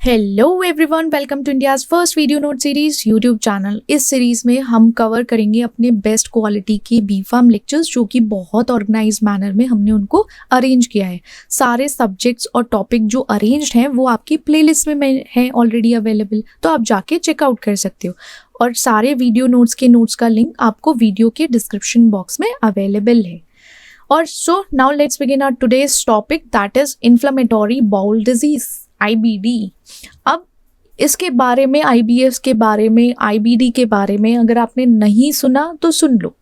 Hello everyone, welcome to India's first video note series YouTube channel. इस series में हम cover करेंगे अपने बेस्ट क्वालिटी के बीफार्म लेक्चर्स, जो कि बहुत ऑर्गेनाइज मैनर में हमने उनको अरेंज किया है। सारे सब्जेक्ट्स और टॉपिक जो अरेंज्ड हैं वो आपकी प्लेलिस्ट में है ऑलरेडी अवेलेबल, तो आप जाके चेकआउट कर सकते हो। और सारे वीडियो नोट्स के नोट्स का लिंक आपको वीडियो के डिस्क्रिप्शन बॉक्स में अवेलेबल है। और so now let's begin our today's topic, that is inflammatory bowel disease, IBD। अब इसके बारे में, IBS के बारे में, IBD के बारे में अगर आपने नहीं सुना तो सुन लो।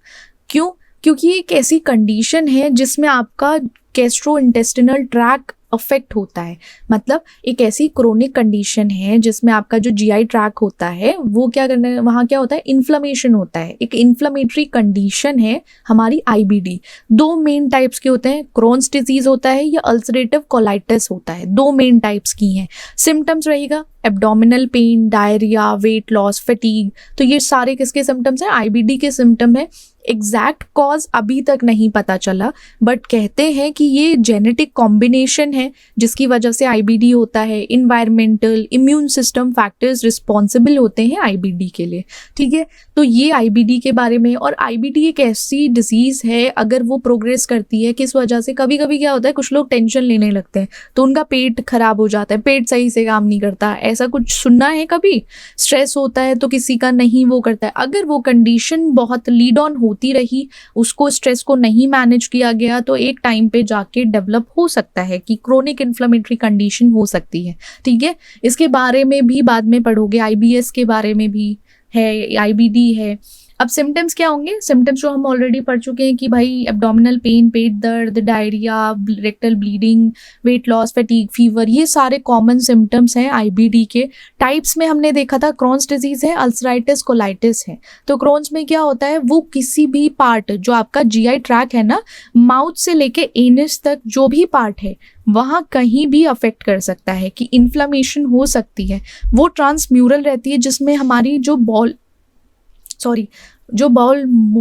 क्यों? क्योंकि ये एक ऐसी कंडीशन है जिसमें आपका गैस्ट्रोइंटेस्टिनल ट्रैक्ट अफेक्ट होता है। मतलब एक ऐसी क्रोनिक कंडीशन है जिसमें आपका जो GI ट्रैक होता है वो क्या करने, वहाँ क्या होता है, इन्फ्लेमेशन होता है। एक इन्फ्लेमेटरी कंडीशन है हमारी IBD। दो मेन टाइप्स के होते हैं, क्रोन्स डिजीज होता है या अल्सरेटिव कोलाइटिस होता है। दो मेन टाइप्स की हैं। सिम्टम्स रहेगा abdominal pain, diarrhoea, weight loss, fatigue. तो ये सारे किसके सिम्टम्स हैं? IBD के सिम्टम है। एग्जैक्ट कॉज अभी तक नहीं पता चला, बट कहते हैं कि ये जेनेटिक कॉम्बिनेशन है जिसकी वजह से IBD होता है। Environmental, immune system factors responsible होते हैं IBD के लिए। ठीक है, तो ये IBD के बारे में। और IBD एक ऐसी डिजीज़ है, अगर वो प्रोग्रेस करती है किस वजह से, कभी कभी क्या होता है, कुछ लोग टेंशन लेने लगते हैं तो उनका पेट खराब हो जाता है, पेट सही से काम नहीं करता। ऐसा कुछ सुनना है कभी? स्ट्रेस होता है तो किसी का नहीं वो करता है। अगर वो कंडीशन बहुत लीड ऑन होती रही, उसको स्ट्रेस को नहीं मैनेज किया गया, तो एक टाइम पे जाके डेवलप हो सकता है कि क्रोनिक इन्फ्लेमेटरी कंडीशन हो सकती है। ठीक है, इसके बारे में भी बाद में पढ़ोगे। IBS के बारे में भी है, IBD है। अब सिम्टम्स क्या होंगे? सिम्टम्स जो हम ऑलरेडी पढ़ चुके हैं कि भाई एब्डोमिनल पेन, पेट दर्द, diarrhoea, rectal bleeding, weight loss, fatigue, fever, ये सारे कॉमन सिम्टम्स हैं IBD के। टाइप्स में हमने देखा था क्रोन्स डिजीज है, अल्सराइटिस कोलाइटिस है। तो क्रोन्स में क्या होता है, वो किसी भी पार्ट, जो आपका GI ट्रैक है ना, माउथ से लेके एनस तक जो भी पार्ट है वहाँ कहीं भी अफेक्ट कर सकता है, कि इन्फ्लेमेशन हो सकती है। वो ट्रांसम्यूरल रहती है जिसमें हमारी जो बाउल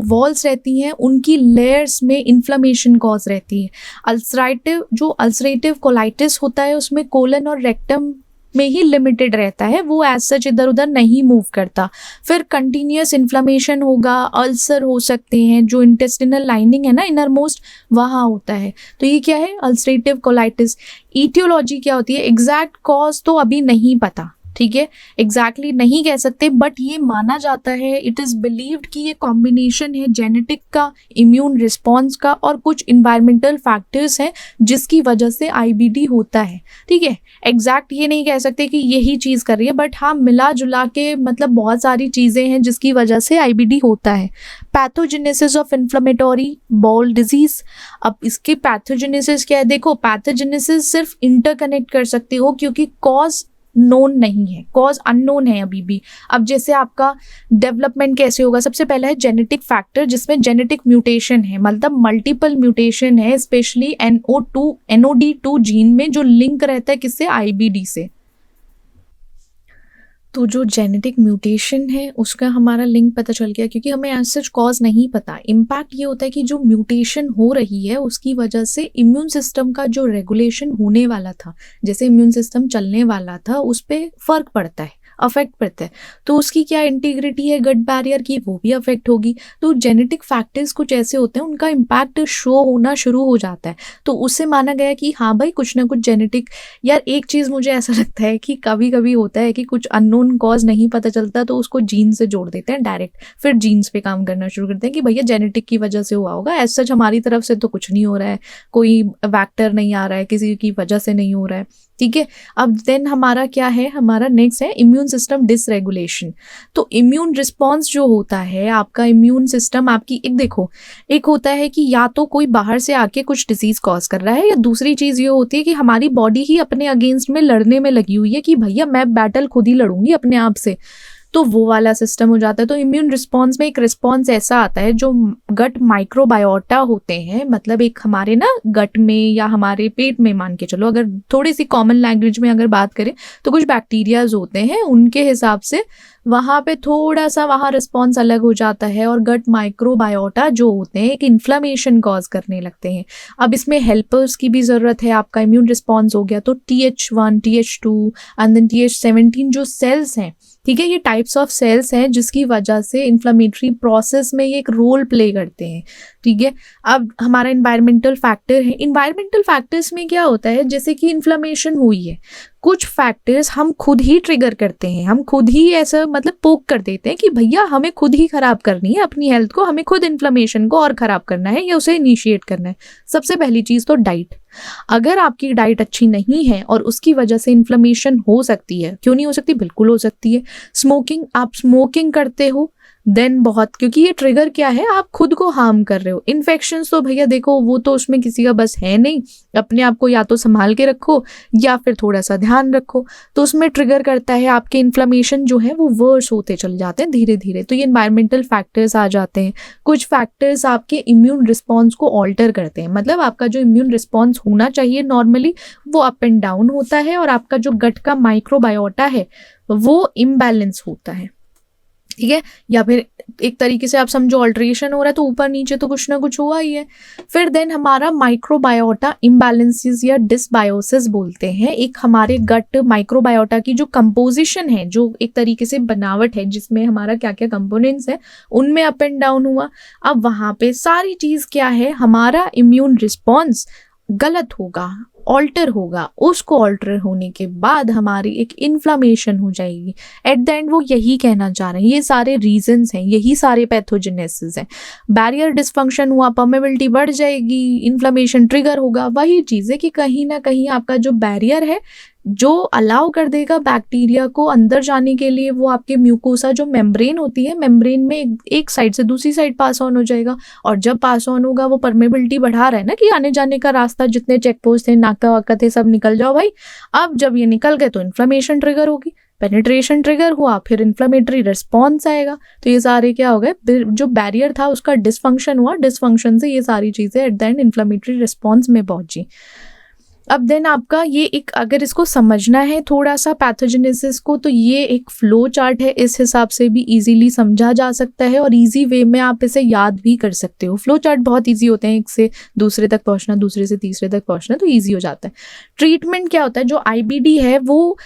वॉल्स रहती हैं उनकी लेयर्स में इन्फ्लेमेशन कॉज रहती है। अल्सरेटिव कोलाइटिस होता है, उसमें कोलन और रेक्टम में ही लिमिटेड रहता है, वो एज सच इधर उधर नहीं मूव करता। फिर कंटिन्यूस इन्फ्लेमेशन होगा, अल्सर हो सकते हैं, जो इंटेस्टिनल लाइनिंग है ना, इनरमोस्ट, वहाँ होता है। तो ये क्या है? Ulcerative colitis. ईटियोलॉजी क्या होती है? एग्जैक्ट कॉज तो अभी नहीं पता। ठीक है, एग्जैक्टली नहीं कह सकते, बट ये माना जाता है, इट इज़ बिलीव्ड कि ये कॉम्बिनेशन है जेनेटिक का, इम्यून रिस्पॉन्स का, और कुछ इन्वायरमेंटल फैक्टर्स हैं जिसकी वजह से IBD होता है। ठीक है, एग्जैक्ट ये नहीं कह सकते कि यही चीज़ कर रही है, बट हाँ मिला जुला के मतलब बहुत सारी चीज़ें हैं जिसकी वजह से IBD होता है। Pathogenesis of inflammatory bowel disease. अब इसकी पैथोजेनेसिस क्या है? देखो, पैथोजेनेसिस सिर्फ इंटरकनेक्ट कर सकते हो क्योंकि कॉज नोन नहीं है, कॉज अननोन है अभी भी। अब जैसे आपका डेवलपमेंट कैसे होगा? सबसे पहला है जेनेटिक फैक्टर, जिसमें जेनेटिक म्यूटेशन है, मतलब मल्टीपल म्यूटेशन है, स्पेशली NOD2 जीन में, जो लिंक रहता है किससे? IBD से। तो जो जेनेटिक म्यूटेशन है उसका हमारा लिंक पता चल गया, क्योंकि हमें एज सच कॉज नहीं पता। इम्पैक्ट ये होता है कि जो म्यूटेशन हो रही है उसकी वजह से इम्यून सिस्टम का जो रेगुलेशन होने वाला था, जैसे इम्यून सिस्टम चलने वाला था, उस पर फर्क पड़ता है, अफेक्ट पड़ता है। तो उसकी क्या इंटीग्रिटी है गट बैरियर की, वो भी अफेक्ट होगी। तो जेनेटिक फैक्टर्स कुछ ऐसे होते हैं, उनका इम्पैक्ट शो होना शुरू हो जाता है। तो उससे माना गया कि हाँ भाई, कुछ ना कुछ जेनेटिक। यार एक चीज़ मुझे ऐसा लगता है कि कभी कभी होता है कि कुछ अननोन कॉज नहीं पता चलता तो उसको जीन से जोड़ देते हैं डायरेक्ट, फिर जीन्स पे काम करना शुरू करते हैं कि भैया जेनेटिक की वजह से हुआ होगा। एज सच हमारी तरफ से तो कुछ नहीं हो रहा है, कोई वैक्टर नहीं आ रहा है, किसी की वजह से नहीं हो रहा है। ठीक है, अब देन हमारा क्या है? हमारा नेक्स्ट है इम्यून सिस्टम डिसरेगुलेशन। तो इम्यून रिस्पॉन्स जो होता है, आपका इम्यून सिस्टम, आपकी एक देखो, एक होता है कि या तो कोई बाहर से आके कुछ डिजीज कॉज कर रहा है, या दूसरी चीज़ ये होती है कि हमारी बॉडी ही अपने अगेंस्ट में लड़ने में लगी हुई है कि भैया मैं बैटल खुद ही लड़ूंगी अपने आप से। तो वो वाला सिस्टम हो जाता है। तो इम्यून रिस्पॉन्स में एक रिस्पॉन्स ऐसा आता है, जो गट माइक्रोबायोटा होते हैं, मतलब एक हमारे ना गट में या हमारे पेट में, मान के चलो अगर थोड़ी सी कॉमन लैंग्वेज में अगर बात करें तो कुछ बैक्टीरियाज होते हैं, उनके हिसाब से वहाँ पे थोड़ा सा वहाँ रिस्पॉन्स अलग हो जाता है, और गट माइक्रोबायोटा जो होते हैं एक इन्फ्लामेशन कॉज करने लगते हैं। अब इसमें हेल्पर्स की भी ज़रूरत है। आपका इम्यून रिस्पॉन्स हो गया तो TH1, TH2 and then TH17 जो सेल्स हैं, ठीक है, ये टाइप्स ऑफ सेल्स हैं जिसकी वजह से इन्फ्लामेटरी प्रोसेस में ये एक रोल प्ले करते हैं, ठीक है। अब हमारा इन्वायरमेंटल फैक्टर है। इन्वायरमेंटल फैक्टर्स में क्या होता है, जैसे कि इन्फ्लामेशन हुई है, कुछ फैक्टर्स हम खुद ही ट्रिगर करते हैं, हम खुद ही ऐसा मतलब पोक कर देते हैं कि भैया हमें खुद ही खराब करनी है अपनी हेल्थ को, हमें खुद इन्फ्लामेशन को और खराब करना है या उसे इनिशिएट करना है। सबसे पहली चीज़ तो डाइट। अगर आपकी डाइट अच्छी नहीं है और उसकी वजह से इन्फ्लामेशन हो सकती है, क्यों नहीं हो सकती, बिल्कुल हो सकती है। स्मोकिंग, आप स्मोकिंग करते हो देन बहुत, क्योंकि ये ट्रिगर क्या है, आप खुद को हार्म कर रहे हो। इन्फेक्शंस तो भैया देखो वो तो उसमें किसी का बस है नहीं, अपने आप को या तो संभाल के रखो या फिर थोड़ा सा ध्यान रखो, तो उसमें ट्रिगर करता है आपके इन्फ्लामेशन जो है वो वर्स होते चले जाते हैं धीरे धीरे। तो ये इन्वायरमेंटल फैक्टर्स आ जाते हैं। कुछ फैक्टर्स आपके इम्यून रिस्पॉन्स को ऑल्टर करते हैं, मतलब आपका जो इम्यून रिस्पॉन्स होना चाहिए नॉर्मली वो अप एंड डाउन होता है, और आपका जो गट का माइक्रोबायोटा है वो इम्बैलेंस होता है, ठीक है। या फिर एक तरीके से आप समझो ऑल्ट्रेशन हो रहा है, तो ऊपर नीचे तो कुछ ना कुछ हुआ ही है। फिर देन हमारा माइक्रोबायोटा इम्बैलेंसेस या डिसबायोसिस बोलते हैं। एक हमारे गट माइक्रोबायोटा की जो कंपोजिशन है, जो एक तरीके से बनावट है जिसमें हमारा क्या क्या कंपोनेंट्स है, उनमें अप एंड डाउन हुआ। अब वहाँ पे सारी चीज़ क्या है, हमारा इम्यून रिस्पॉन्स गलत होगा, ऑल्टर होगा। उसको ऑल्टर होने के बाद हमारी एक इन्फ्लामेशन हो जाएगी। एट द एंड वो यही कहना चाह रहे हैं, ये सारे रीजंस हैं, यही सारे पैथोजेनेसिस हैं। बैरियर डिसफंक्शन हुआ, परमेबिलिटी बढ़ जाएगी, इन्फ्लामेशन ट्रिगर होगा। वही चीज़ है कि कहीं ना कहीं आपका जो बैरियर है जो अलाउ कर देगा बैक्टीरिया को अंदर जाने के लिए, वो आपके म्यूकोसा जो मेम्ब्रेन होती है, मेम्ब्रेन में एक साइड से दूसरी साइड पास ऑन हो जाएगा। और जब पास ऑन होगा वो परमेबिलिटी बढ़ा रहा है ना कि आने जाने का रास्ता, जितने चेक पोस्ट थे, नाका वाका थे, सब निकल जाओ भाई। अब जब ये निकल गए तो इन्फ्लामेशन ट्रिगर होगी, पेनिट्रेशन ट्रिगर हुआ, फिर इन्फ्लामेटरी रिस्पॉन्स आएगा। तो ये सारे क्या हो गए, जो बैरियर था उसका डिसफंक्शन हुआ, डिसफंक्शन से ये सारी चीज़ें at the end inflammatory response में पहुंची। अब देन आपका ये एक, अगर इसको समझना है थोड़ा सा पैथोजेनेसिस को, तो ये एक फ्लो चार्ट है, इस हिसाब से भी इजीली समझा जा सकता है और इजी वे में आप इसे याद भी कर सकते हो। फ्लो चार्ट बहुत इजी होते हैं, एक से दूसरे तक पहुंचना, दूसरे से तीसरे तक पहुंचना, तो इजी हो जाता है। ट्रीटमेंट क्या होता है, जो IBD है वो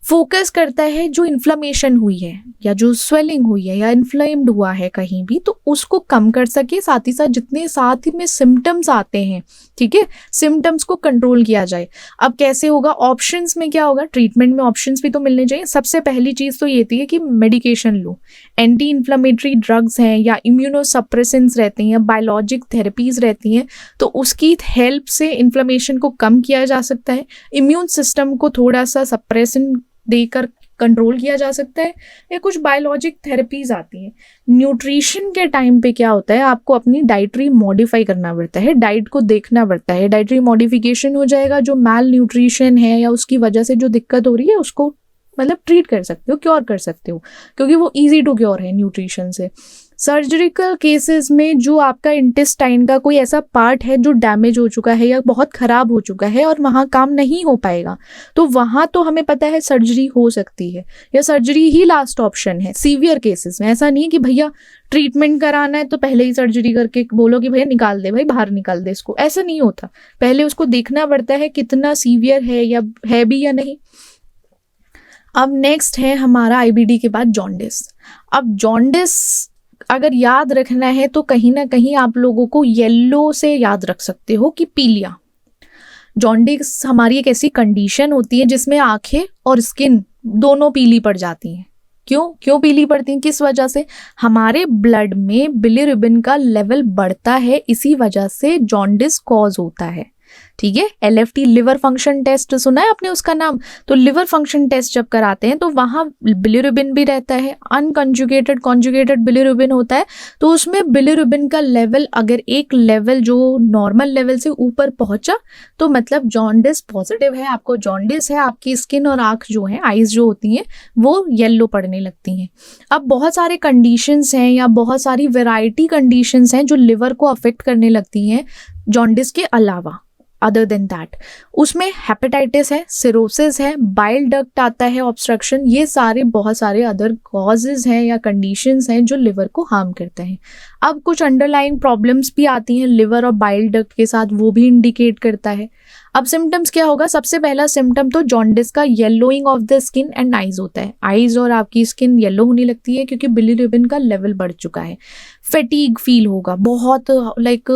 फोकस करता है जो इन्फ्लामेशन हुई है या जो स्वेलिंग हुई है या इन्फ्लेम्ड हुआ है कहीं भी, तो उसको कम कर सके, साथ ही साथ जितने साथ ही में सिम्टम्स आते हैं, ठीक है, सिम्टम्स को कंट्रोल किया जाए। अब कैसे होगा, ऑप्शंस में क्या होगा, ट्रीटमेंट में ऑप्शंस भी तो मिलने चाहिए। सबसे पहली चीज़ तो ये थी कि मेडिकेशन लो, एंटी इन्फ्लामेटरी ड्रग्स हैं या इम्यूनोसप्रेसेंट्स रहते हैं या बायोलॉजिक थेरेपीज रहती हैं, तो उसकी हेल्प से इन्फ्लामेशन को कम किया जा सकता है। इम्यून सिस्टम को थोड़ा सा सप्रेशन देकर कंट्रोल किया जा सकता है, या कुछ बायोलॉजिक थेरेपीज आती हैं। न्यूट्रिशन के टाइम पे क्या होता है, आपको अपनी डाइटरी मॉडिफाई करना पड़ता है, डाइट को देखना पड़ता है। डाइटरी मॉडिफिकेशन हो जाएगा, जो मैल न्यूट्रिशन है या उसकी वजह से जो दिक्कत हो रही है उसको मतलब ट्रीट कर सकते हो, क्योर कर सकते हो, क्योंकि वो इजी टू क्योर है न्यूट्रिशन से। सर्जिकल केसेस में जो आपका इंटेस्टाइन का कोई ऐसा पार्ट है जो डैमेज हो चुका है या बहुत ख़राब हो चुका है और वहाँ काम नहीं हो पाएगा, तो वहाँ तो हमें पता है सर्जरी हो सकती है या सर्जरी ही लास्ट ऑप्शन है सीवियर केसेस में। ऐसा नहीं है कि भैया ट्रीटमेंट कराना है तो पहले ही सर्जरी करके बोलो कि भैया निकाल दे, भाई बाहर निकाल दे इसको, ऐसा नहीं होता। पहले उसको देखना पड़ता है कितना सीवियर है या है भी या नहीं। अब नेक्स्ट है हमारा IBD के बाद जॉन्डिस। अब जॉन्डिस अगर याद रखना है तो कहीं ना कहीं आप लोगों को येलो से याद रख सकते हो कि पीलिया। जॉन्डिस हमारी एक ऐसी कंडीशन होती है जिसमें आंखें और स्किन दोनों पीली पड़ जाती हैं। क्यों पीली पड़ती हैं, किस वजह से, हमारे ब्लड में बिलिरुबिन का लेवल बढ़ता है, इसी वजह से जॉन्डिस कॉज होता है। ठीक है। LFT लिवर फंक्शन टेस्ट सुना है आपने उसका नाम? तो लिवर फंक्शन टेस्ट जब कराते हैं तो वहाँ बिलिरुबिन भी रहता है, अनकंजुगेटेड कॉन्जुगेटेड बिलिरुबिन होता है। तो उसमें बिलिरुबिन का लेवल अगर एक लेवल जो नॉर्मल लेवल से ऊपर पहुंचा तो मतलब जॉन्डिस पॉजिटिव है, आपको जॉन्डिस है, आपकी स्किन और आँख जो है, आईज जो होती हैं वो येलो पड़ने लगती हैं। अब बहुत सारे कंडीशंस हैं या बहुत सारी वेराइटी कंडीशंस हैं जो लिवर को अफेक्ट करने लगती हैं जॉन्डिस के अलावा। अदर देन दैट उसमें हेपेटाइटिस है, सिरोसिस है, बाइल डक्ट आता है, ऑब्स्ट्रक्शन, ये सारे बहुत सारे अदर कॉजेज हैं या कंडीशंस हैं जो लिवर को हार्म करते हैं। अब कुछ अंडरलाइंग प्रॉब्लम्स भी आती हैं लिवर और बाइल डक्ट के साथ, वो भी इंडिकेट करता है। अब सिम्टम्स क्या होगा? सबसे पहला सिम्टम तो जॉन्डिस का yellowing of the skin and eyes होता है। आईज और आपकी स्किन येलो होने लगती है क्योंकि बिलिरुबिन का लेवल बढ़ चुका है। फैटीग फील होगा, बहुत लाइक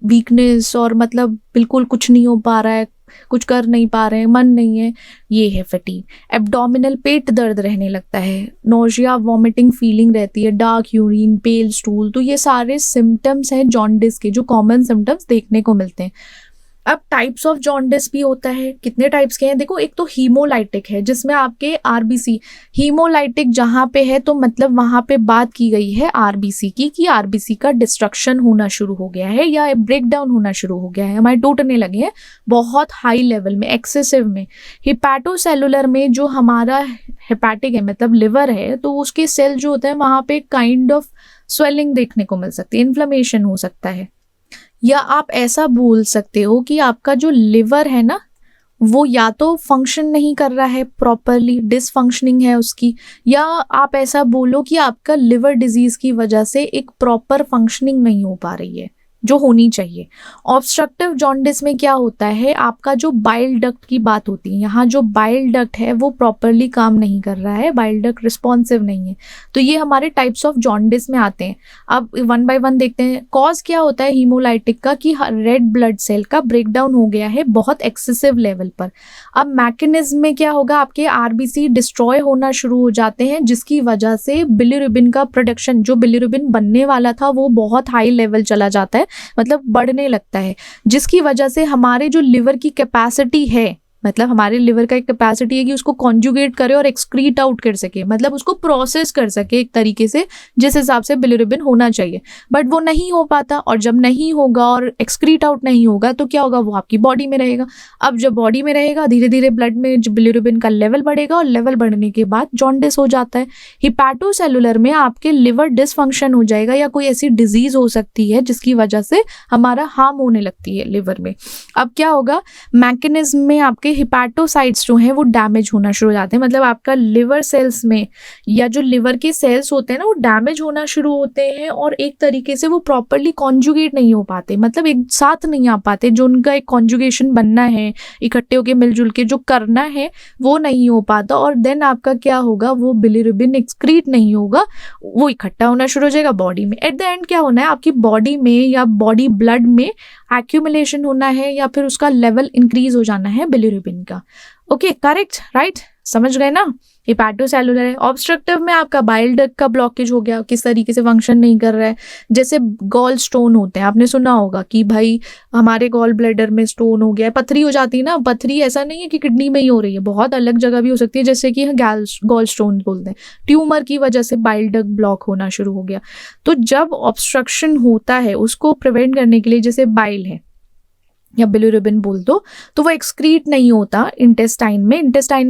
वीकनेस, और मतलब बिल्कुल कुछ नहीं हो पा रहा है, कुछ कर नहीं पा रहे हैं, मन नहीं है, ये है फैटीग। एब्डोमिनल पेट दर्द रहने लगता है, नोजिया वॉमिटिंग फीलिंग रहती है, डार्क यूरिन, पेल स्टूल, तो ये सारे सिम्टम्स हैं जॉन्डिस के जो कॉमन सिम्टम्स देखने को मिलते हैं। अब टाइप्स ऑफ जॉन्डिस भी होता है। कितने टाइप्स के हैं देखो, एक तो हीमोलाइटिक है जिसमें आपके आरबीसी, हीमोलाइटिक जहाँ पे है तो मतलब वहाँ पे बात की गई है आरबीसी की कि आरबीसी का डिस्ट्रक्शन होना शुरू हो गया है या ब्रेक डाउन होना शुरू हो गया है, हमारे टूटने लगे हैं बहुत हाई लेवल में, एक्सेसिव में। हिपैटोसेलुलर में जो हमारा हेपैटिक है मतलब लिवर है, तो उसके सेल जो होता है वहाँ पे काइंड ऑफ स्वेलिंग देखने को मिल सकती है, इन्फ्लेमेशन हो सकता है। या आप ऐसा बोल सकते हो कि आपका जो लिवर है ना वो या तो फंक्शन नहीं कर रहा है प्रॉपरली, डिसफंक्शनिंग है उसकी, या आप ऐसा बोलो कि आपका लिवर डिजीज की वजह से एक प्रॉपर फंक्शनिंग नहीं हो पा रही है जो होनी चाहिए। ऑब्स्ट्रक्टिव जॉन्डिस में क्या होता है, आपका जो बाइल डक्ट की बात होती है, यहाँ जो बाइल डक्ट है वो प्रॉपरली काम नहीं कर रहा है, बाइल डक्ट रिस्पॉन्सिव नहीं है। तो ये हमारे टाइप्स ऑफ जॉन्डिस में आते हैं। अब वन बाय वन देखते हैं। कॉज क्या होता है हीमोलाइटिक का कि रेड ब्लड सेल का ब्रेकडाउन हो गया है बहुत एक्सेसिव लेवल पर। अब मैकेनिज्म में क्या होगा, आपके आरबीसी डिस्ट्रॉय होना शुरू हो जाते हैं जिसकी वजह से बिलिरुबिन का प्रोडक्शन, जो बिलिरुबिन बनने वाला था वो बहुत हाई लेवल चला जाता है, मतलब बढ़ने लगता है, जिसकी वजह से हमारे जो लिवर की कैपेसिटी है, मतलब हमारे लिवर का एक कैपेसिटी है कि उसको कॉन्जुगेट करे और एक्सक्रीट आउट कर सके, मतलब उसको प्रोसेस कर सके एक तरीके से जिस हिसाब से बिलिरुबिन होना चाहिए, बट वो नहीं हो पाता। और जब नहीं होगा और एक्सक्रीट आउट नहीं होगा तो क्या होगा, वो आपकी बॉडी में रहेगा। अब जब बॉडी में रहेगा धीरे धीरे ब्लड में बिलिरुबिन का लेवल बढ़ेगा और लेवल बढ़ने के बाद जॉन्डिस हो जाता है। हिपैटोसेलुलर में आपके लिवर डिसफंक्शन हो जाएगा या कोई ऐसी डिजीज हो सकती है जिसकी वजह से हमारा हार्म होने लगती है लिवर में। अब क्या होगा, मैकेनिज्म में आपके हिपैटोसाइट्स जो हैं वो डैमेज होना शुरू हो जाते हैं, मतलब आपका लिवर सेल्स में या जो लिवर के सेल्स होते हैं ना वो डैमेज होना शुरू होते हैं और एक तरीके से वो प्रॉपरली कॉन्जुगेट नहीं हो पाते, मतलब एक साथ नहीं आ पाते। जो उनका एक कॉन्जुगेशन बनना है, इकट्ठे होके मिलजुल के जो करना है वो नहीं हो पाता, और देन आपका क्या होगा, वो बिलिरुबिन एक्सक्रीट नहीं होगा, वो इकट्ठा होना शुरू हो जाएगा बॉडी में। एट द एंड क्या होना है, आपकी बॉडी में या बॉडी ब्लड में एक्यूमुलेशन होना है या फिर उसका लेवल इंक्रीज हो जाना है बिलिरुबिन का। ओके, करेक्ट, राइट, समझ गए ना। हिपैटोसेलुलर है। ऑब्स्ट्रक्टिव में आपका बाइल डक्ट का ब्लॉकेज हो गया, किस तरीके से फंक्शन नहीं कर रहा है। जैसे गॉल स्टोन होते हैं, आपने सुना होगा कि भाई हमारे गॉल ब्लैडर में स्टोन हो गया है, पथरी हो जाती है ना। पथरी ऐसा नहीं है कि किडनी में ही हो रही है, बहुत अलग जगह भी हो सकती है, जैसे कि गॉल स्टोन बोलते हैं। ट्यूमर की वजह से बाइल डक्ट ब्लॉक होना शुरू हो गया। तो जब ऑब्स्ट्रक्शन होता है उसको प्रिवेंट करने के लिए, जैसे बाइल है या बिलिरुबिन बोल दो, तो वो एक्सक्रीट नहीं होता इंटेस्टाइन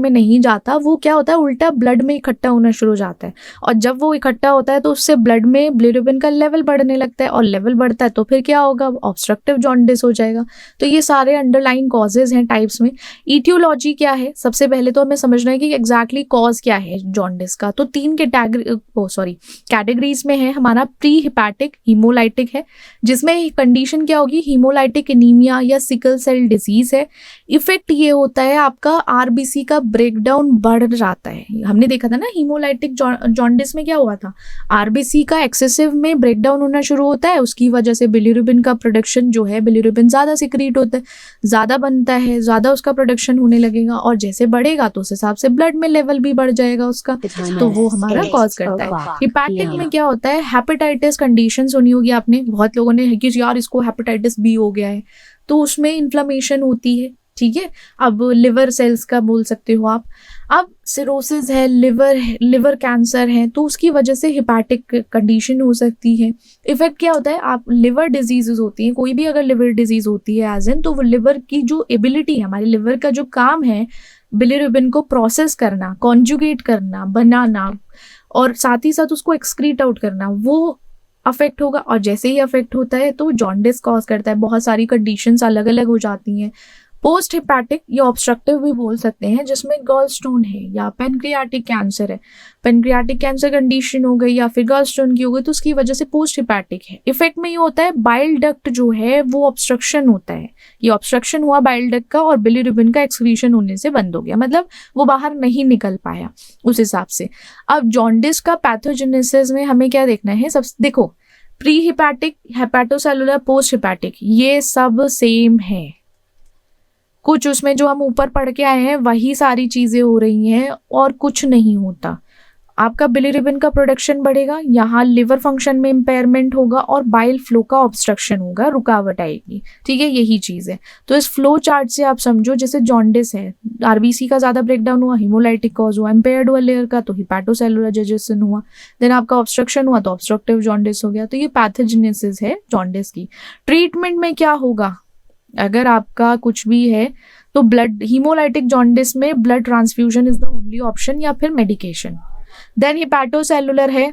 में नहीं जाता, वो क्या होता है उल्टा ब्लड में इकट्ठा होना शुरू हो जाता है। और जब वो इकट्ठा होता है तो उससे ब्लड में बिलिरुबिन का लेवल बढ़ने लगता है, और लेवल बढ़ता है तो फिर क्या होगा, ऑब्स्ट्रक्टिव जॉन्डिस हो जाएगा। तो ये सारे अंडरलाइन कॉजेज हैं टाइप्स में। ईटियोलॉजी क्या है, सबसे पहले तो हमें समझना है कि एग्जैक्टली कॉज क्या है जॉन्डिस का। तो 3 कैटेगरीज में है। हमारा प्री हिपैटिक हीमोलाइटिक है, जिसमें कंडीशन क्या होगी, हीमोलाइटिक एनीमिया या सिकल सेल डिजीज है। इफेक्ट ये होता है आपका आरबीसी का ब्रेकडाउन बढ़ जाता है। हमने देखा था ना हीमोलाइटिक जॉन्डिस में क्या हुआ था, आरबीसी का एक्सेसिव में ब्रेकडाउन होना शुरू होता है, उसकी वजह से बिलिरुबिन का प्रोडक्शन जो है, बिलिरुबिन ज्यादा सिक्रीट होता है, ज्यादा बनता है, ज्यादा उसका प्रोडक्शन होने लगेगा, और जैसे बढ़ेगा तो उस हिसाब से ब्लड में लेवल भी बढ़ जाएगा उसका, तो वो हमारा कॉज करता है। हिपैटिक में क्या होता है, हेपेटाइटिस कंडीशंस होनी होगी, आपने बहुत लोगों ने कि यार इसको हेपेटाइटिस बी हो गया है, तो उसमें इन्फ्लेमेशन होती है, ठीक है। अब लिवर सेल्स का बोल सकते हो आप। अब सिरोसिस है, लिवर कैंसर है, तो उसकी वजह से हिपैटिक कंडीशन हो सकती है। इफेक्ट क्या होता है, आप लिवर डिजीजेज होती हैं, कोई भी अगर लिवर डिजीज होती है एज एन, तो वो लिवर की जो एबिलिटी है, हमारे लिवर का जो काम है बिलिरुबिन को प्रोसेस करना, कॉन्जुगेट करना, बनाना और साथ ही साथ उसको एक्सक्रीट आउट करना, वो अफेक्ट होगा। और जैसे ही अफेक्ट होता है तो जॉन्डिस कॉज करता है। बहुत सारी कंडीशंस अलग अलग हो जाती हैं। पोस्ट हिपैटिक या ऑब्स्ट्रक्टिव भी बोल सकते हैं, जिसमें गॉल स्टोन है या पेनक्रियाटिक कैंसर है, पेनक्रियाटिक कैंसर कंडीशन हो गई या फिर गॉल स्टोन की हो गई, तो उसकी वजह से पोस्ट हिपैटिक है। इफेक्ट में ये होता है बाइल डक्ट जो है वो ऑब्स्ट्रक्शन होता है, ये ऑब्स्ट्रक्शन हुआ बाइल डक्ट का और बिलिरुबिन का एक्सक्रीशन होने से बंद हो गया, मतलब वो बाहर नहीं निकल पाया उस हिसाब से। अब जॉन्डिस का पैथोजेनेसिस में हमें क्या देखना है, सब देखो, pre hepatic, hepatocellular, post hepatic, ये सब सेम है। कुछ उसमें जो हम ऊपर पढ़ के आए हैं वही सारी चीजें हो रही हैं और कुछ नहीं होता। आपका बिलिरुबिन का प्रोडक्शन बढ़ेगा, यहाँ लिवर फंक्शन में इम्पेयरमेंट होगा और बाइल फ्लो का ऑब्स्ट्रक्शन होगा, रुकावट आएगी, ठीक है, यही चीज है। तो इस फ्लो चार्ट से आप समझो, जैसे जॉन्डिस है, आरबीसी का ज्यादा ब्रेकडाउन हुआ, हिमोलाइटिक कॉज हुआ, इम्पेयर्ड हुआ लेयर का तो हिपैटोसेलुलर डाइजेशन हुआ, देन आपका ऑब्स्ट्रक्शन हुआ तो ऑब्स्ट्रक्टिव जॉन्डिस हो गया। तो ये पैथोजेनेसिस है जॉन्डिस की। ट्रीटमेंट में क्या होगा, अगर आपका कुछ भी है तो ब्लड, हीमोलाइटिक जॉन्डिस में blood transfusion is the only option या फिर मेडिकेशन। देन हिपैटोसेलुलर है,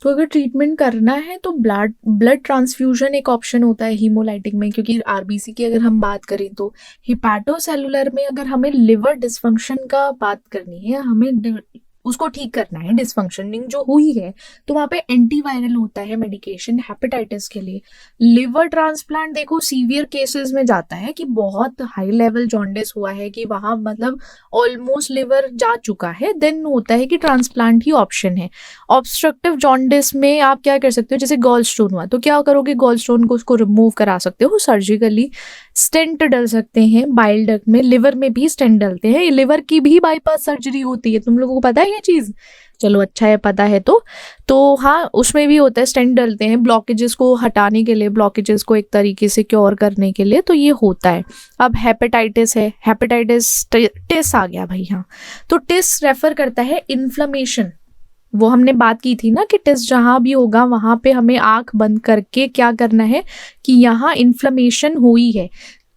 तो अगर ट्रीटमेंट करना है तो ब्लड ट्रांसफ्यूजन एक ऑप्शन होता है हीमोलाइटिक में, क्योंकि आरबीसी की अगर हम बात करें तो। हिपैटोसेलुलर में अगर हमें लिवर डिसफंक्शन का बात करनी है, हमें उसको ठीक करना है, डिसफंक्शनिंग जो हुई है, तो वहाँ पे एंटीवायरल होता है मेडिकेशन हेपेटाइटिस के लिए। लिवर ट्रांसप्लांट देखो सीवियर केसेस में जाता है कि बहुत हाई लेवल जॉन्डिस हुआ है कि वहाँ मतलब ऑलमोस्ट लिवर जा चुका है, देन होता है कि ट्रांसप्लांट ही ऑप्शन है। ऑब्स्ट्रक्टिव जॉन्डिस में आप क्या कर सकते हो, जैसे गॉल स्टोन हुआ तो क्या करोगे, गॉल स्टोन को उसको रिमूव करा सकते हो सर्जिकली, स्टेंट डल सकते हैं बाइल डक्ट में, लिवर में भी स्टेंट डलते हैं, लिवर की भी बाईपास सर्जरी होती है, तुम लोगों को पता है ये चीज, चलो अच्छा है पता है तो हाँ उसमें भी होता है, स्टेंट डलते हैं ब्लॉकेजेस को हटाने के लिए, ब्लॉकेजेस को एक तरीके से क्योर करने के लिए, तो ये होता है। अब हेपेटाइटिस है, हेपेटाइटिस टिस आ गया भाई, हाँ, तो टिस रेफर करता है इन्फ्लेमेशन। वो हमने बात की थी ना कि टिस जहाँ भी होगा वहां पे हमें आंख बंद करके क्या करना है कि यहाँ इन्फ्लेमेशन हुई है।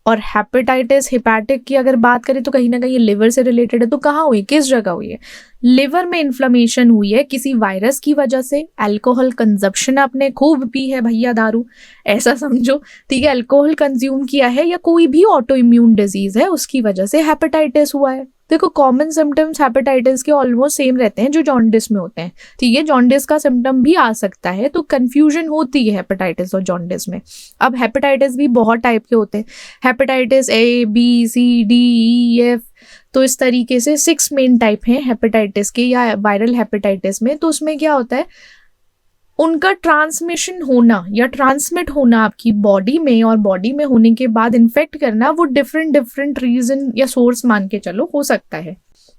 और हेपेटाइटिस हिपैटिक की अगर बात करें तो कहीं ना कहीं लिवर से रिलेटेड है, तो कहाँ हुई, किस जगह हुई है, लिवर में इन्फ्लेमेशन हुई है किसी वायरस की वजह से। अल्कोहल कंजप्शन आपने खूब पी है भैया दारू, ऐसा समझो, ठीक है, अल्कोहल कंज्यूम किया है या कोई भी ऑटो इम्यून डिजीज है उसकी वजह से हेपेटाइटिस हुआ है। देखो कॉमन सिम्टम्स हेपेटाइटिस के ऑलमोस्ट सेम रहते हैं जो जॉन्डिस में होते हैं, ठीक है, जॉन्डिस का सिम्टम भी आ सकता है, तो कंफ्यूजन होती है हेपेटाइटिस और जॉन्डिस में। अब हेपेटाइटिस भी बहुत टाइप के होते हैं, hepatitis A B C D E F, तो इस तरीके से 6 मेन टाइप हैं हेपेटाइटिस के या वायरल हेपेटाइटिस में। तो उसमें क्या होता है, उनका ट्रांसमिशन होना या ट्रांसमिट होना आपकी बॉडी में, और बॉडी में होने के बाद इन्फेक्ट करना, वो डिफरेंट रीजन या सोर्स मान के चलो हो सकता है।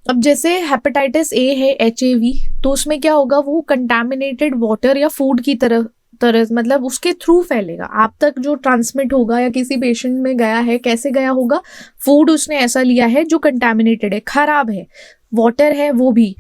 अब जैसे हेपेटाइटिस ए है HAV, तो उसमें क्या होगा, वो कंटामिनेटेड वाटर या फूड की तरह मतलब उसके थ्रू फैलेगा आप तक, जो ट्रांसमिट होगा या किसी पेशेंट में गया है, कैसे गया होगा, फूड उसने ऐसा लिया है जो कंटामिनेटेड है, खराब है, वाटर है वो भी,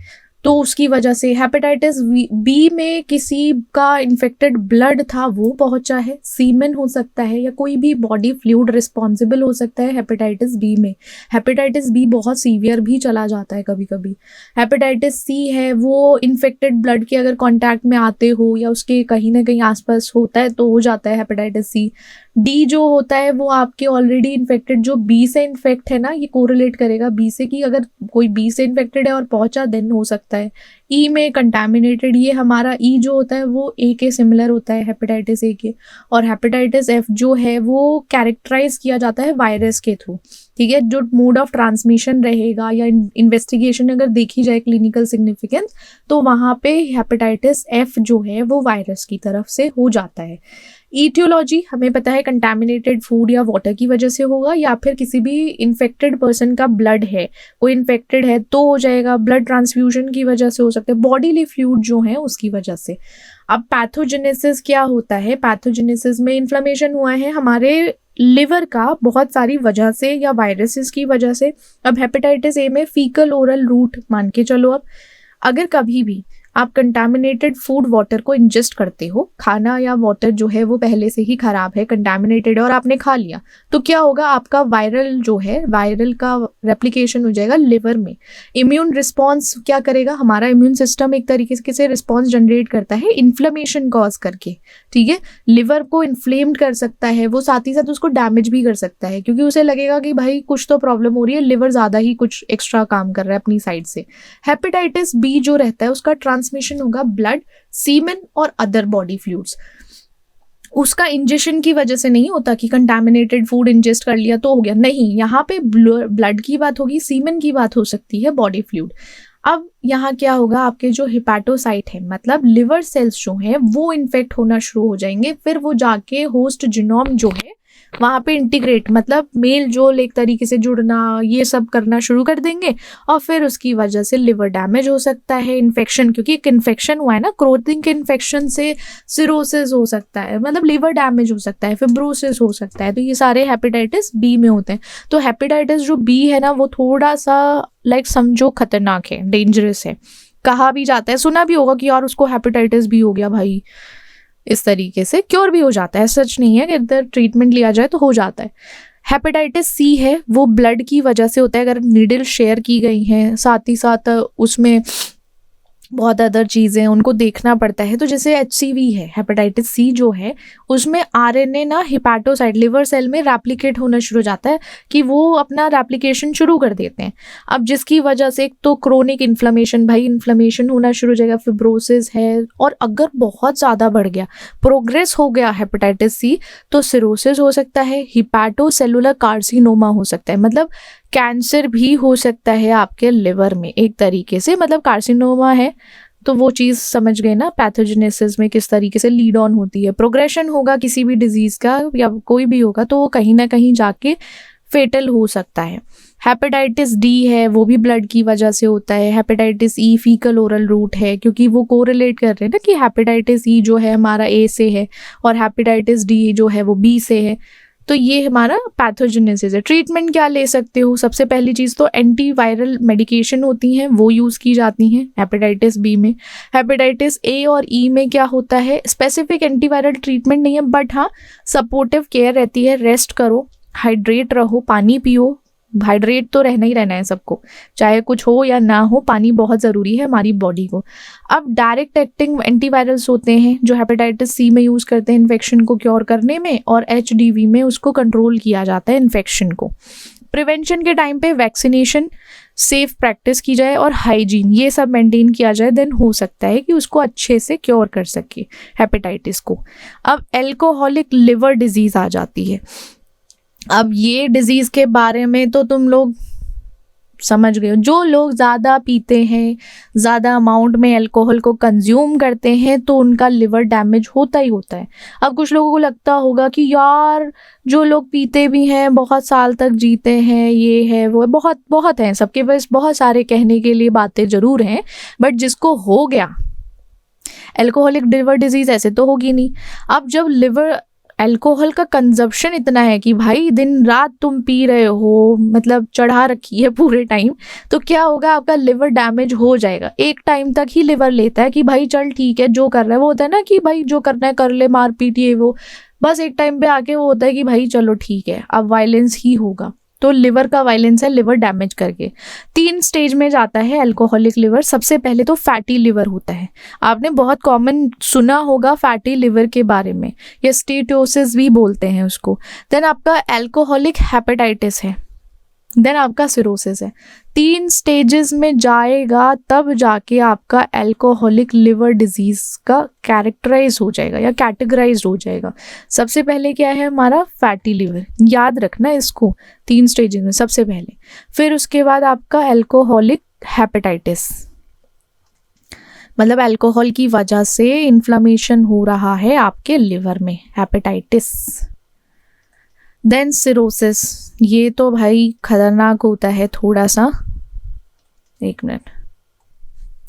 तो उसकी वजह से। हेपेटाइटिस बी में किसी का इन्फेक्टेड ब्लड था वो पहुंचा है, सीमेन हो सकता है या कोई भी बॉडी फ्लूइड रिस्पॉन्सिबल हो सकता है हेपेटाइटिस बी में। हेपेटाइटिस बी बहुत सीवियर भी चला जाता है कभी कभी। हेपेटाइटिस सी है, वो इन्फेक्टेड ब्लड के अगर कॉन्टैक्ट में आते हो या उसके कहीं ना कहीं आसपास होता है तो हो जाता है हेपेटाइटिस सी। डी जो होता है वो आपके ऑलरेडी इन्फेक्टेड, जो बी से इन्फेक्ट है ना, ये कोरिलेट करेगा बी से, कि अगर कोई बी से इन्फेक्टेड है और पहुंचा देन हो सकता है। ई में कंटामिनेटेड, ये हमारा ई जो होता है वो ए के सिमिलर होता है, हेपेटाइटिस ए के। और हेपेटाइटिस एफ जो है वो कैरेक्टराइज किया जाता है वायरस के थ्रू, ठीक है, जो मोड ऑफ ट्रांसमिशन रहेगा या इन्वेस्टिगेशन अगर देखी जाए क्लिनिकल सिग्निफिकेंस, तो वहाँ पे हेपेटाइटिस एफ जो है वो वायरस की तरफ से हो जाता है। ईटियोलॉजी हमें पता है कंटैमिनेटेड फूड या वाटर की वजह से होगा, या फिर किसी भी इन्फेक्टेड पर्सन का ब्लड है, कोई इन्फेक्टेड है तो हो जाएगा, ब्लड ट्रांसफ्यूजन की वजह से हो सकता है, बॉडीली फ्लूइड जो है उसकी वजह से। अब पैथोजेनेसिस क्या होता है, पैथोजेनेसिस में इन्फ्लेमेशन हुआ है हमारे लिवर का बहुत सारी वजह से या वायरसेस की वजह से, अब हेपेटाइटिस ए में फीकल ओरल रूट मान के चलो, अब अगर कभी भी आप कंटामिनेटेड फूड वाटर को इंजेस्ट करते हो, खाना या वाटर जो है वो पहले से ही खराब है, कंटामिनेटेड है और आपने खा लिया, तो क्या होगा, आपका वायरल जो है, वायरल का रेप्लिकेशन हो जाएगा लिवर में। इम्यून रिस्पॉन्स क्या करेगा, हमारा इम्यून सिस्टम एक तरीके से रिस्पॉन्स जनरेट करता है इन्फ्लेमेशन कॉज करके, ठीक है। लिवर को इन्फ्लेम्ड कर सकता है वो, साथ ही साथ उसको डैमेज भी कर सकता है, क्योंकि उसे लगेगा कि भाई कुछ तो प्रॉब्लम हो रही है, लिवर ज़्यादा ही कुछ एक्स्ट्रा काम कर रहा है अपनी साइड से। हेपेटाइटिस बी जो रहता है उसका ट्रांसमिशन होगा ब्लड, सीमेन और अदर बॉडी फ्लूइड्स। उसका इंजेक्शन की वजह से नहीं होता कि कंटामिनेटेड फूड इंजेस्ट कर लिया तो हो गया, नहीं, यहाँ पे ब्लड की बात होगी, सीमेन की बात हो सकती है, बॉडी फ्लूइड। अब यहाँ क्या होगा, आपके जो हिपैटोसाइट है, मतलब लिवर सेल्स जो हैं वो इन्फेक्ट होना शुरू हो जाएंगे, फिर वो जाके होस्ट जीनोम जो है वहाँ पे इंटीग्रेट, मतलब मेल जोल एक तरीके से जुड़ना, ये सब करना शुरू कर देंगे, और फिर उसकी वजह से लिवर डैमेज हो सकता है, इन्फेक्शन, क्योंकि एक इन्फेक्शन हुआ है ना, क्रोथिंग के इन्फेक्शन से सिरोसिस हो सकता है, मतलब लिवर डैमेज हो सकता है, फिब्रोसिस हो सकता है, तो ये सारे हेपेटाइटिस बी में होते हैं। तो हेपेटाइटिस जो बी है ना वो थोड़ा सा लाइक समझो खतरनाक है, डेंजरस है, कहा भी जाता है, सुना भी होगा कि यार उसको हेपेटाइटिस बी हो गया भाई, इस तरीके से क्योर भी हो जाता है, सच नहीं है कि इधर ट्रीटमेंट लिया जाए तो हो जाता है। हेपेटाइटिस सी है वो ब्लड की वजह से होता है, अगर नीडल शेयर की गई हैं, साथ ही साथ उसमें बहुत अदर चीज़ें उनको देखना पड़ता है। तो जैसे HCV है, हेपेटाइटिस सी जो है, उसमें RNA ना हिपैटोसाइट लिवर सेल में रेप्लिकेट होना शुरू हो जाता है, कि वो अपना रेप्लिकेशन शुरू कर देते हैं। अब जिसकी वजह से एक तो क्रोनिक इन्फ्लेमेशन, भाई इन्फ्लेमेशन होना शुरू हो जाएगा, फिब्रोसिस है, और अगर बहुत ज़्यादा बढ़ गया, प्रोग्रेस हो गया हेपेटाइटिस सी, तो सिरोसिस हो सकता है, हिपैटोसेलुलर कार्सिनोमा हो सकता है, मतलब कैंसर भी हो सकता है आपके लिवर में एक तरीके से, मतलब कार्सिनोमा है तो वो चीज़ समझ गए ना, पैथोजेनेसिस में किस तरीके से लीड ऑन होती है, प्रोग्रेशन होगा किसी भी डिजीज़ का या कोई भी होगा तो वो कहीं ना कहीं जाके फेटल हो सकता है। हेपेटाइटिस डी है वो भी ब्लड की वजह से होता है। Hepatitis E faecal oral route है, क्योंकि वो कोरिलेट कर रहे हैं ना कि हेपेटाइटिस ई जो है हमारा ए से है और हेपेटाइटिस डी जो है वो बी से है, तो ये हमारा पैथोजेनेसिस है। ट्रीटमेंट क्या ले सकते हो, सबसे पहली चीज़ तो एंटीवायरल मेडिकेशन होती हैं वो यूज़ की जाती हैं हेपेटाइटिस बी में। हेपेटाइटिस ए और ई में क्या होता है, स्पेसिफिक एंटीवायरल ट्रीटमेंट नहीं है, बट हाँ सपोर्टिव केयर रहती है, रेस्ट करो, हाइड्रेट रहो, पानी पियो, हाइड्रेट तो रहना ही रहना है सबको, चाहे कुछ हो या ना हो, पानी बहुत ज़रूरी है हमारी बॉडी को। अब डायरेक्ट एक्टिंग एंटीवायरल्स होते हैं जो हेपेटाइटिस सी में यूज़ करते हैं इन्फेक्शन को क्योर करने में, और HDV में उसको कंट्रोल किया जाता है इन्फेक्शन को। प्रिवेंशन के टाइम पे वैक्सीनेशन, सेफ प्रैक्टिस की जाए और हाइजीन, ये सब मेंटेन किया जाए, देन हो सकता है कि उसको अच्छे से क्योर कर सके हेपेटाइटिस को। अब एल्कोहलिक लिवर डिजीज़ आ जाती है। अब ये डिजीज़ के बारे में तो तुम लोग समझ गए हो, जो लोग ज़्यादा पीते हैं, ज़्यादा अमाउंट में अल्कोहल को कंज्यूम करते हैं तो उनका लिवर डैमेज होता ही होता है। अब कुछ लोगों को लगता होगा कि यार जो लोग पीते भी हैं बहुत साल तक जीते हैं, ये है वो है, बहुत बहुत हैं, सबके पास बहुत सारे कहने के लिए बातें ज़रूर हैं, बट जिसको हो गया अल्कोहलिक लिवर डिजीज़ ऐसे तो होगी नहीं। अब जब लिवर अल्कोहल का कंजप्शन इतना है कि भाई दिन रात तुम पी रहे हो, मतलब चढ़ा रखी है पूरे टाइम, तो क्या होगा, आपका लिवर डैमेज हो जाएगा। एक टाइम तक ही लिवर लेता है कि भाई चल ठीक है जो कर रहा है, वो होता है ना कि भाई जो करना है कर ले, मार पीट ये वो, बस एक टाइम पे आके वो होता है कि भाई चलो ठीक है अब वायलेंस ही होगा। तो लिवर का वायलेंस है लिवर डैमेज करके। 3 स्टेज में जाता है अल्कोहलिक लिवर। सबसे पहले तो फैटी लिवर होता है, आपने बहुत कॉमन सुना होगा फैटी लिवर के बारे में, या स्टीटोसिस भी बोलते हैं उसको। देन आपका अल्कोहलिक हेपेटाइटिस है, देन आपका सिरोसिस है। 3 स्टेजेस में जाएगा तब जाके आपका अल्कोहलिक लिवर डिजीज का कैरेक्टराइज हो जाएगा या कैटेगराइज हो जाएगा। सबसे पहले क्या है हमारा फैटी लिवर, याद रखना इसको, 3 स्टेजेस में सबसे पहले। फिर उसके बाद आपका अल्कोहलिक हेपेटाइटिस, मतलब अल्कोहल की वजह से इन्फ्लेमेशन हो रहा है आपके लिवर में, हेपेटाइटिस। देन सिरोसिस, ये तो भाई खतरनाक होता है थोड़ा सा, 1 मिनट।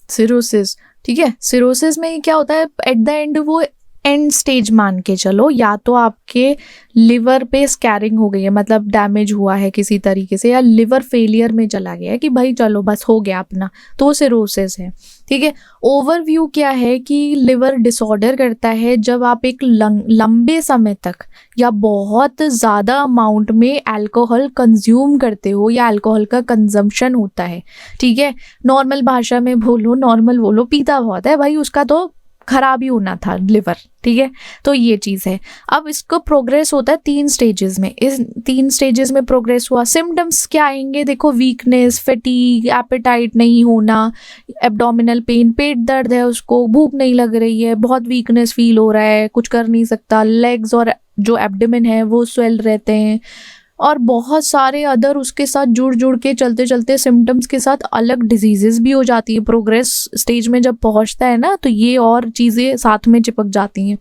सिरोसिस, ठीक है, सिरोसिस में क्या होता है, एट द एंड वो एंड स्टेज मान के चलो, या तो आपके लिवर पे स्कैरिंग हो गई है, मतलब डैमेज हुआ है किसी तरीके से, या लिवर फेलियर में चला गया है कि भाई चलो बस हो गया अपना, तो सिरोसिस है। ठीक है, ओवरव्यू क्या है कि लिवर डिसऑर्डर करता है जब आप एक लंबे समय तक या बहुत ज़्यादा अमाउंट में अल्कोहल कंज्यूम करते हो या अल्कोहल का कंजम्पशन होता है। ठीक है, नॉर्मल भाषा में बोलो, नॉर्मल बोलो, पीता बहुत है भाई, उसका तो खराब ही होना था लिवर। ठीक है, तो ये चीज़ है। अब इसको प्रोग्रेस होता है 3 स्टेजेस में। इस 3 स्टेजेस में प्रोग्रेस हुआ, सिम्टम्स क्या आएंगे देखो, वीकनेस, फैटीग, एपेटाइट नहीं होना, एब्डोमिनल पेन, पेट दर्द है उसको, भूख नहीं लग रही है, बहुत वीकनेस फील हो रहा है, कुछ कर नहीं सकता, लेग्स और जो एब्डोमेन है वो स्वेल रहते हैं, और बहुत सारे अदर उसके साथ जुड़ के चलते चलते सिम्टम्स के साथ अलग डिजीजेस भी हो जाती है। प्रोग्रेस स्टेज में जब पहुंचता है ना, तो ये और चीज़ें साथ में चिपक जाती हैं।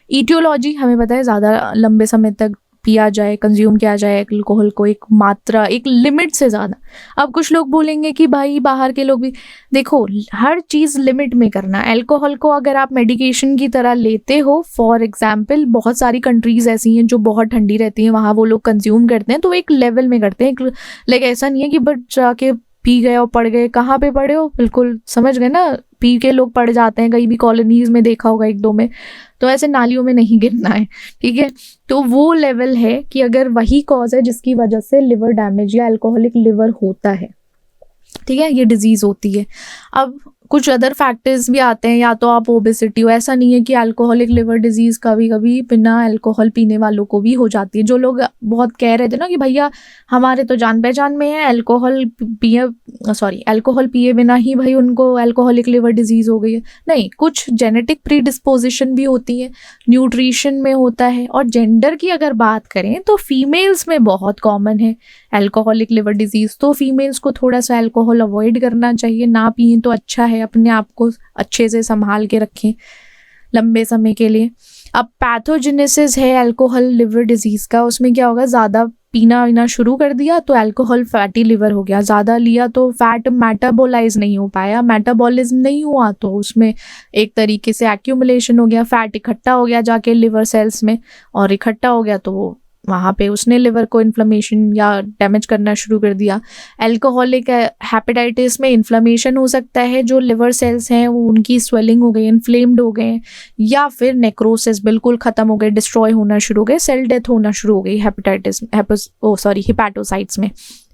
ईटियोलॉजी हमें पता है, ज़्यादा लंबे समय तक पिया जाए, कंज्यूम किया जाए अल्कोहल को, एक मात्रा, एक लिमिट से ज़्यादा। अब कुछ लोग बोलेंगे कि भाई बाहर के लोग भी, देखो हर चीज़ लिमिट में करना। अल्कोहल को अगर आप मेडिकेशन की तरह लेते हो, फॉर एग्जांपल बहुत सारी कंट्रीज़ ऐसी हैं जो बहुत ठंडी रहती हैं, वहाँ वो लोग कंज्यूम करते हैं तो एक लेवल में करते हैं, लाइक ऐसा नहीं है कि बट जाके पी गए और पड़ गए। कहाँ पे पड़े हो, बिल्कुल समझ गए ना, पी के लोग पड़ जाते हैं, कहीं भी कॉलोनीज में देखा होगा 1-2 में, तो ऐसे नालियों में नहीं गिरना है। ठीक है, तो वो लेवल है कि अगर वही कॉज है जिसकी वजह से लिवर डैमेज या अल्कोहलिक लिवर होता है, ठीक है, ये डिजीज होती है। अब कुछ अदर फैक्टर्स भी आते हैं, या तो आप ओबेसिटी हो, ऐसा नहीं है कि अल्कोहलिक लिवर डिजीज कभी कभी बिना अल्कोहल पीने वालों को भी हो जाती है। जो लोग बहुत कह रहे थे ना कि भैया हमारे तो जान पहचान में है अल्कोहल पिए बिना ही भाई उनको अल्कोहलिक लिवर डिजीज हो गई है, नहीं, कुछ जेनेटिक प्री डिस्पोजिशन भी होती है, न्यूट्रिशन में होता है। और जेंडर की अगर बात करें तो फीमेल्स में बहुत कॉमन है अल्कोहलिक लिवर डिजीज, तो फीमेल्स को थोड़ा सा अल्कोहल अवॉइड करना चाहिए, ना पिए तो अच्छा है, अपने आप को अच्छे से संभाल के रखें लंबे समय के लिए। अब पैथोजेनेसिस है अल्कोहल लिवर डिजीज का, उसमें क्या होगा, ज़्यादा पीना शुरू कर दिया तो अल्कोहल फैटी लिवर हो गया, ज़्यादा लिया तो फैट मेटाबोलाइज नहीं हो पाया, मेटाबॉलिज्म नहीं हुआ तो उसमें एक तरीके से एक्यूमुलेशन हो गया, फैट इकट्ठा हो गया जाके लिवर सेल्स में, और इकट्ठा हो गया तो वहाँ पे उसने लिवर को इन्फ्लेमेशन या डैमेज करना शुरू कर दिया। अल्कोहलिक हेपेटाइटिस में इन्फ्लेमेशन हो सकता है, जो लिवर सेल्स हैं वो उनकी स्वेलिंग हो गई, इन्फ्लेम्ड हो गए, या फिर नेक्रोसिस बिल्कुल ख़त्म हो गए, डिस्ट्रॉय होना शुरू हो गए, सेल डेथ होना शुरू हो गई हिपैटोसाइट्स में।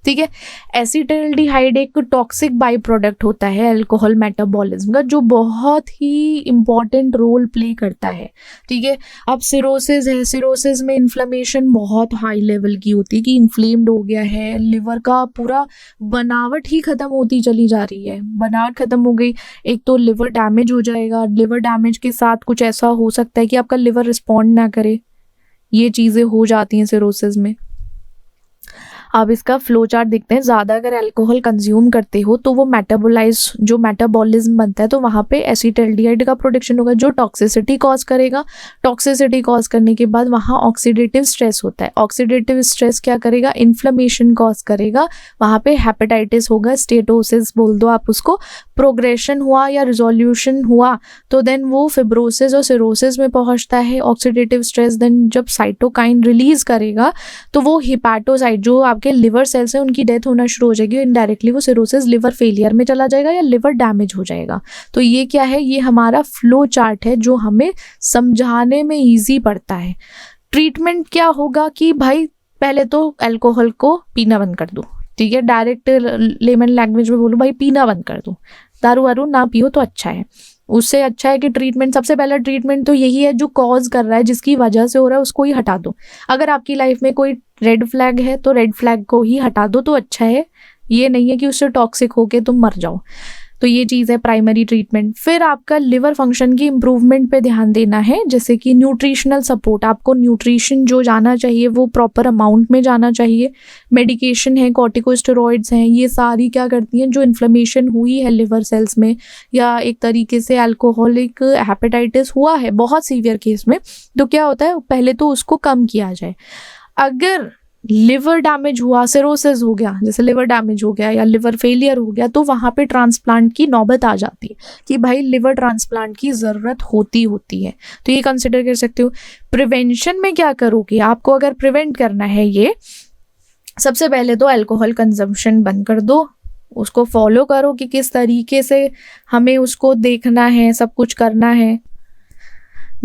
ठीक है, एसिटाल्डिहाइड एक टॉक्सिक बाई प्रोडक्ट होता है अल्कोहल मेटाबॉलिज्म का, जो बहुत ही इंपॉर्टेंट रोल प्ले करता है। ठीक है, अब सिरोसिस है, सिरोसिस में इन्फ्लेमेशन बहुत हाई लेवल की होती है कि इन्फ्लेम्ड हो गया है, लिवर का पूरा बनावट ही खत्म होती चली जा रही है, बनावट खत्म हो गई, एक तो लिवर डैमेज हो जाएगा, लिवर डैमेज के साथ कुछ ऐसा हो सकता है कि आपका लिवर रिस्पॉन्ड ना करे, ये चीज़ें हो जाती हैं सिरोसिस में। अब इसका फ्लो चार्ट देखते हैं। ज़्यादा अगर अल्कोहल कंज्यूम करते हो तो वो जो मेटाबॉलिज्म बनता है तो वहाँ पे एसिटाल्डिहाइड का प्रोडक्शन होगा, जो टॉक्सिसिटी कॉज करेगा। टॉक्सिसिटी कॉज करने के बाद वहाँ ऑक्सीडेटिव स्ट्रेस होता है, ऑक्सीडेटिव स्ट्रेस क्या करेगा, इन्फ्लेमेशन कॉज करेगा, वहाँ पे हेपेटाइटिस होगा, स्टेटोसिस बोल दो आप उसको, प्रोग्रेशन हुआ या रिजोल्यूशन हुआ तो देन वो फिब्रोसिस और सिरोसिस में पहुँचता है। ऑक्सीडेटिव स्ट्रेस देन जब साइटोकाइन रिलीज करेगा तो वो हिपैटोसाइट जो आपके लिवर सेल्स हैं उनकी डेथ होना शुरू हो जाएगी, इनडायरेक्टली वो सिरोसिस लिवर फेलियर में चला जाएगा या लिवर डैमेज हो जाएगा। तो ये क्या है, ये हमारा फ्लो चार्ट है जो हमें समझाने में ईजी पड़ता है। ट्रीटमेंट क्या होगा कि भाई पहले तो अल्कोहल को पीना बंद कर दो, ठीक है, डायरेक्ट लेमन लैंग्वेज में बोलो भाई पीना बंद कर दो, दारू वारू ना पियो तो अच्छा है। उससे अच्छा है कि ट्रीटमेंट, सबसे पहला ट्रीटमेंट तो यही है, जो कॉज कर रहा है, जिसकी वजह से हो रहा है उसको ही हटा दो। अगर आपकी लाइफ में कोई रेड फ्लैग है तो रेड फ्लैग को ही हटा दो तो अच्छा है, ये नहीं है कि उससे टॉक्सिक होके तुम मर जाओ। तो ये चीज़ है प्राइमरी ट्रीटमेंट। फिर आपका लिवर फंक्शन की इम्प्रूवमेंट पे ध्यान देना है, जैसे कि न्यूट्रिशनल सपोर्ट, आपको न्यूट्रिशन जो जाना चाहिए वो प्रॉपर अमाउंट में जाना चाहिए। मेडिकेशन है, कॉर्टिकोस्टेरॉइड्स हैं, ये सारी क्या करती हैं, जो इन्फ्लेमेशन हुई है लिवर सेल्स में या एक तरीके से अल्कोहलिक हेपेटाइटिस हुआ है बहुत सीवियर केस में, तो क्या होता है पहले तो उसको कम किया जाए। अगर लिवर डैमेज हुआ, सिरोसिस हो गया, जैसे लिवर डैमेज हो गया या लिवर फेलियर हो गया, तो वहाँ पे ट्रांसप्लांट की नौबत आ जाती है कि भाई लिवर ट्रांसप्लांट की ज़रूरत होती है। तो ये कंसिडर कर सकते हो। प्रिवेंशन में क्या करोगे, आपको अगर प्रिवेंट करना है ये, सबसे पहले तो अल्कोहल कंजम्पशन बंद कर दो, उसको फॉलो करो कि किस तरीके से हमें उसको देखना है, सब कुछ करना है।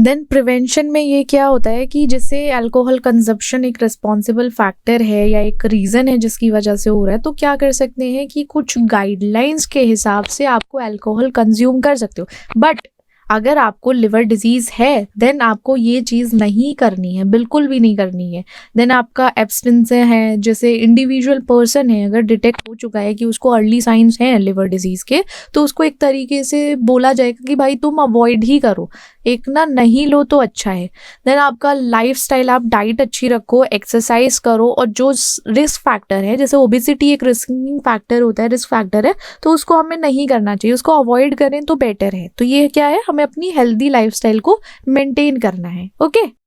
देन प्रिवेंशन में ये क्या होता है कि जैसे अल्कोहल कंजप्शन एक रिस्पॉन्सिबल फैक्टर है या एक रीज़न है जिसकी वजह से हो रहा है, तो क्या कर सकते हैं कि कुछ गाइडलाइंस के हिसाब से आपको अल्कोहल कंज्यूम कर सकते हो। बट अगर आपको लिवर डिजीज़ है देन आपको ये चीज़ नहीं करनी है, बिल्कुल भी नहीं करनी है। देन आपका एब्सटेंस है, जैसे इंडिविजुअल पर्सन है, अगर डिटेक्ट हो चुका है कि उसको अर्ली साइंस हैं लिवर डिजीज़ के, तो उसको एक तरीके से बोला जाएगा कि भाई तुम अवॉइड ही करो, एक ना नहीं लो तो अच्छा है। देन आपका लाइफस्टाइल, आप डाइट अच्छी रखो, एक्सरसाइज करो, और जो रिस्क फैक्टर है, जैसे ओबेसिटी एक रिस्किंग फैक्टर होता है, रिस्क फैक्टर है, तो उसको हमें नहीं करना चाहिए, उसको अवॉइड करें तो बेटर है। तो ये क्या है, हमें अपनी हेल्दी लाइफस्टाइल को मेंटेन करना है। ओके।